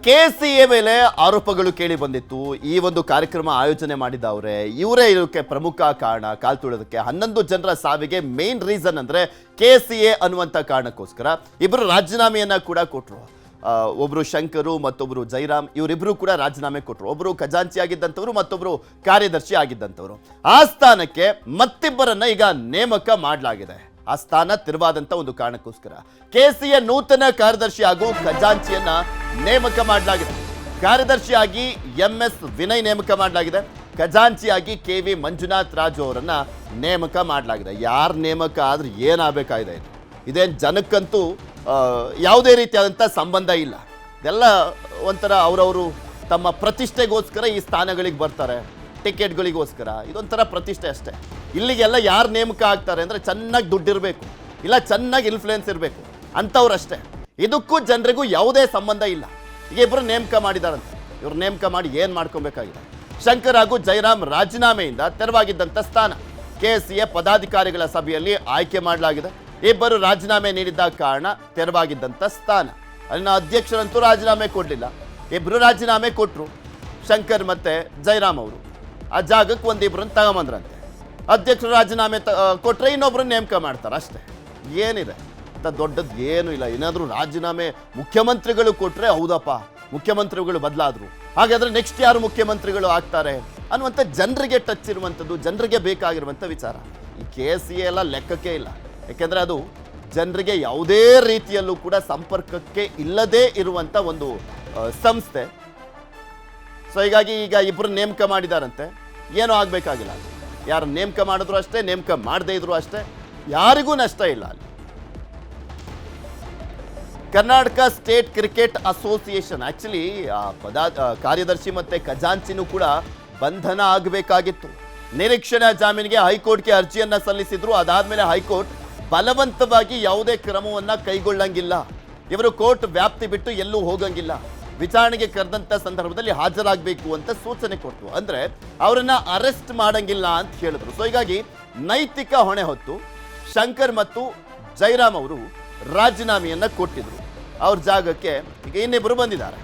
ಕೆಸಿಎ ಮೇಲೆ ಆರೋಪಗಳು ಕೇಳಿ ಬಂದಿತ್ತು. ಈ ಒಂದು ಕಾರ್ಯಕ್ರಮ ಆಯೋಜನೆ ಮಾಡಿದವರೇ ಇವರೇ ಇದಕ್ಕೆ ಪ್ರಮುಖ ಕಾರಣ. ಕಾಲ್ ತುಳಿಯೋದಕ್ಕೆ 11 ಜನರ ಸಾವಿಗೆ ಮೇನ್ ರೀಸನ್ ಅಂದ್ರೆ ಕೆಸಿಎ ಅನ್ನುವಂಥ ಕಾರಣಕ್ಕೋಸ್ಕರ ಇಬ್ಬರು ರಾಜೀನಾಮೆಯನ್ನ ಕೂಡ ಕೊಟ್ಟರು. ಒಬ್ರು ಶಂಕರು ಮತ್ತೊಬ್ರು ಜೈರಾಮ್, ಇವರಿಬ್ರು ಕೂಡ ರಾಜೀನಾಮೆ ಕೊಟ್ಟರು. ಒಬ್ರು ಖಜಾಂಚಿ ಆಗಿದ್ದಂಥವ್ರು, ಮತ್ತೊಬ್ರು ಕಾರ್ಯದರ್ಶಿ ಆಗಿದ್ದಂಥವ್ರು. ಆ ಸ್ಥಾನಕ್ಕೆ ಮತ್ತಿಬ್ಬರನ್ನ ಈಗ ನೇಮಕ ಮಾಡಲಾಗಿದೆ. ಆ ಸ್ಥಾನ ತೆರವಾದಂತ ಒಂದು ಕಾರಣಕ್ಕೋಸ್ಕರ ಕೆಸಿಎ ನೂತನ ಕಾರ್ಯದರ್ಶಿ ಹಾಗೂ ಖಜಾಂಚಿಯನ್ನ ನೇಮಕ ಮಾಡಲಾಗಿದೆ. ಕಾರ್ಯದರ್ಶಿಯಾಗಿ MS ವಿನಯ್ ನೇಮಕ ಮಾಡಲಾಗಿದೆ. ಖಜಾಂಚಿಯಾಗಿ KV ಮಂಜುನಾಥ್ ರಾಜು ಅವರನ್ನ ನೇಮಕ ಮಾಡಲಾಗಿದೆ. ಯಾರ ನೇಮಕ ಆದ್ರೆ ಏನಾಗಬೇಕಾಗಿದೆ? ಇದೇನು ಜನಕ್ಕಂತೂ ಯಾವುದೇ ರೀತಿಯಾದಂಥ ಸಂಬಂಧ ಇಲ್ಲ. ಇದೆಲ್ಲ ಒಂಥರ ಅವರವರು ತಮ್ಮ ಪ್ರತಿಷ್ಠೆಗೋಸ್ಕರ ಈ ಸ್ಥಾನಗಳಿಗೆ ಬರ್ತಾರೆ, ಟಿಕೆಟ್ಗಳಿಗೋಸ್ಕರ. ಇದೊಂಥರ ಪ್ರತಿಷ್ಠೆ ಅಷ್ಟೇ. ಇಲ್ಲಿಗೆಲ್ಲ ಯಾರು ನೇಮಕ ಆಗ್ತಾರೆ ಅಂದರೆ ಚೆನ್ನಾಗಿ ದುಡ್ಡಿರಬೇಕು, ಇಲ್ಲ ಚೆನ್ನಾಗಿ ಇನ್ಫ್ಲೂಯೆನ್ಸ್ ಇರಬೇಕು ಅಂಥವ್ರಷ್ಟೇ. ಇದಕ್ಕೂ ಜನರಿಗೂ ಯಾವುದೇ ಸಂಬಂಧ ಇಲ್ಲ. ಈಗ ಇಬ್ಬರು ನೇಮಕ ಮಾಡಿದಾರಂತೆ. ಇವ್ರು ನೇಮಕ ಮಾಡಿ ಏನು ಮಾಡ್ಕೊಬೇಕಾಗಿದೆ? ಶಂಕರ್ ಹಾಗೂ ಜೈರಾಮ್ ರಾಜೀನಾಮೆಯಿಂದ ತೆರವಾಗಿದ್ದಂಥ ಸ್ಥಾನ ಕೆಸಿಎ ಪದಾಧಿಕಾರಿಗಳ ಸಭೆಯಲ್ಲಿ ಆಯ್ಕೆ ಮಾಡಲಾಗಿದೆ. ಇಬ್ಬರು ರಾಜೀನಾಮೆ ನೀಡಿದ್ದ ಕಾರಣ ತೆರವಾಗಿದ್ದಂಥ ಸ್ಥಾನ. ಅಲ್ಲಿನ ಅಧ್ಯಕ್ಷರಂತೂ ರಾಜೀನಾಮೆ ಕೊಡಲಿಲ್ಲ. ಇಬ್ಬರು ರಾಜೀನಾಮೆ ಕೊಟ್ಟರು. ಶಂಕರ್ ಮತ್ತು ಜೈರಾಮ್ ಅವರು ಆ ಜಾಗಕ್ಕೆ ಒಂದಿಬ್ಬರನ್ನು ತಗೊಂಬಂದ್ರಂತೆ. ಅಧ್ಯಕ್ಷರು ರಾಜೀನಾಮೆ ಕೊಟ್ಟರೆ ಇನ್ನೊಬ್ಬರನ್ನ ನೇಮಕ ಮಾಡ್ತಾರೆ ಅಷ್ಟೇ. ಏನಿದೆ ಅಂತ ದೊಡ್ಡದ್ದು ಏನೂ ಇಲ್ಲ. ಏನಾದರೂ ರಾಜೀನಾಮೆ ಮುಖ್ಯಮಂತ್ರಿಗಳು ಕೊಟ್ಟರೆ ಹೌದಪ್ಪ ಮುಖ್ಯಮಂತ್ರಿಗಳು ಬದಲಾದರು, ಹಾಗಾದರೆ ನೆಕ್ಸ್ಟ್ ಯಾರು ಮುಖ್ಯಮಂತ್ರಿಗಳು ಆಗ್ತಾರೆ ಅನ್ನುವಂಥ ಜನರಿಗೆ ಟಚ್ ಇರುವಂಥದ್ದು, ಜನರಿಗೆ ಬೇಕಾಗಿರುವಂಥ ವಿಚಾರ. ಈ ಕೆಸಿಎ ಎಲ್ಲ ಲೆಕ್ಕಕ್ಕೆ ಇಲ್ಲ. ಯಾಕೆಂದರೆ ಅದು ಜನರಿಗೆ ಯಾವುದೇ ರೀತಿಯಲ್ಲೂ ಕೂಡ ಸಂಪರ್ಕಕ್ಕೆ ಇಲ್ಲದೇ ಇರುವಂಥ ಒಂದು ಸಂಸ್ಥೆ. ಸೊ ಹೀಗಾಗಿ ಈಗ ಇಬ್ಬರು ನೇಮಕ ಮಾಡಿದಾರಂತೆ. ಏನೂ ಆಗಬೇಕಾಗಿಲ್ಲ. ಯಾರು ನೇಮಕ ಮಾಡಿದ್ರು ಅಷ್ಟೇ, ನೇಮಕ ಮಾಡದೇ ಇದ್ರು ಅಷ್ಟೇ, ಯಾರಿಗೂ ನಷ್ಟ ಇಲ್ಲ. ಅಲ್ಲಿ Karnataka state cricket association actually ಕಾರ್ಯದರ್ಶಿ ಮತ್ತೆ ಖಜಾಂಚಿನೂ ಕೂಡ ಬಂಧನ ಆಗಬೇಕಾಗಿತ್ತು. ನಿರೀಕ್ಷಣಾ ಜಾಮೀನಿಗೆ ಹೈಕೋರ್ಟ್ಗೆ ಅರ್ಜಿಯನ್ನ ಸಲ್ಲಿಸಿದ್ರು. ಅದಾದ್ಮೇಲೆ ಹೈಕೋರ್ಟ್ ಬಲವಂತವಾಗಿ ಯಾವುದೇ ಕ್ರಮವನ್ನ ಕೈಗೊಳ್ಳಂಗಿಲ್ಲ, ಇವರು ಕೋರ್ಟ್ ವ್ಯಾಪ್ತಿ ಬಿಟ್ಟು ಎಲ್ಲೂ ಹೋಗಂಗಿಲ್ಲ, ವಿಚಾರಣೆಗೆ ಕರೆದಂತ ಸಂದರ್ಭದಲ್ಲಿ ಹಾಜರಾಗಬೇಕು ಅಂತ ಸೂಚನೆ ಕೊಡ್ತು. ಅಂದ್ರೆ ಅವರನ್ನ ಅರೆಸ್ಟ್ ಮಾಡಂಗಿಲ್ಲ ಅಂತ ಹೇಳಿದ್ರು. ಸೊ ಹೀಗಾಗಿ ನೈತಿಕ ಹೊಣೆ ಹೊತ್ತು ಶಂಕರ್ ಮತ್ತು ಜೈರಾಮ್ ಅವರು ರಾಜೀನಾಮೆಯನ್ನ ಕೊಟ್ಟಿದ್ರು. ಅವ್ರ ಜಾಗಕ್ಕೆ ಈಗ ಇನ್ನಿಬ್ಬರು ಬಂದಿದ್ದಾರೆ.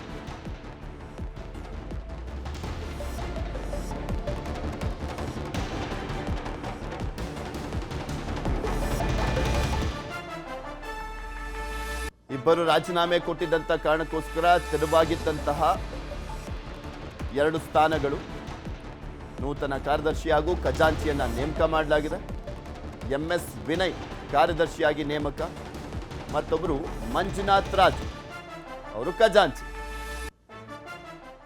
ಇಬ್ಬರು ರಾಜೀನಾಮೆ ಕೊಟ್ಟಿದ್ದಂಥ ಕಾರಣಕ್ಕೋಸ್ಕರ ತೆರವಾಗಿದ್ದಂತಹ 2 ಸ್ಥಾನಗಳು ನೂತನ ಕಾರ್ಯದರ್ಶಿ ಹಾಗೂ ಖಜಾಂಚಿಯನ್ನ ನೇಮಕ ಮಾಡಲಾಗಿದೆ. MS ವಿನಯ್ ಕಾರ್ಯದರ್ಶಿಯಾಗಿ ನೇಮಕ, ಮತ್ತೊಬ್ಬರು ಮಂಜುನಾಥ್ ರಾಜು ಅವರು ಖಜಾಂಚಿ.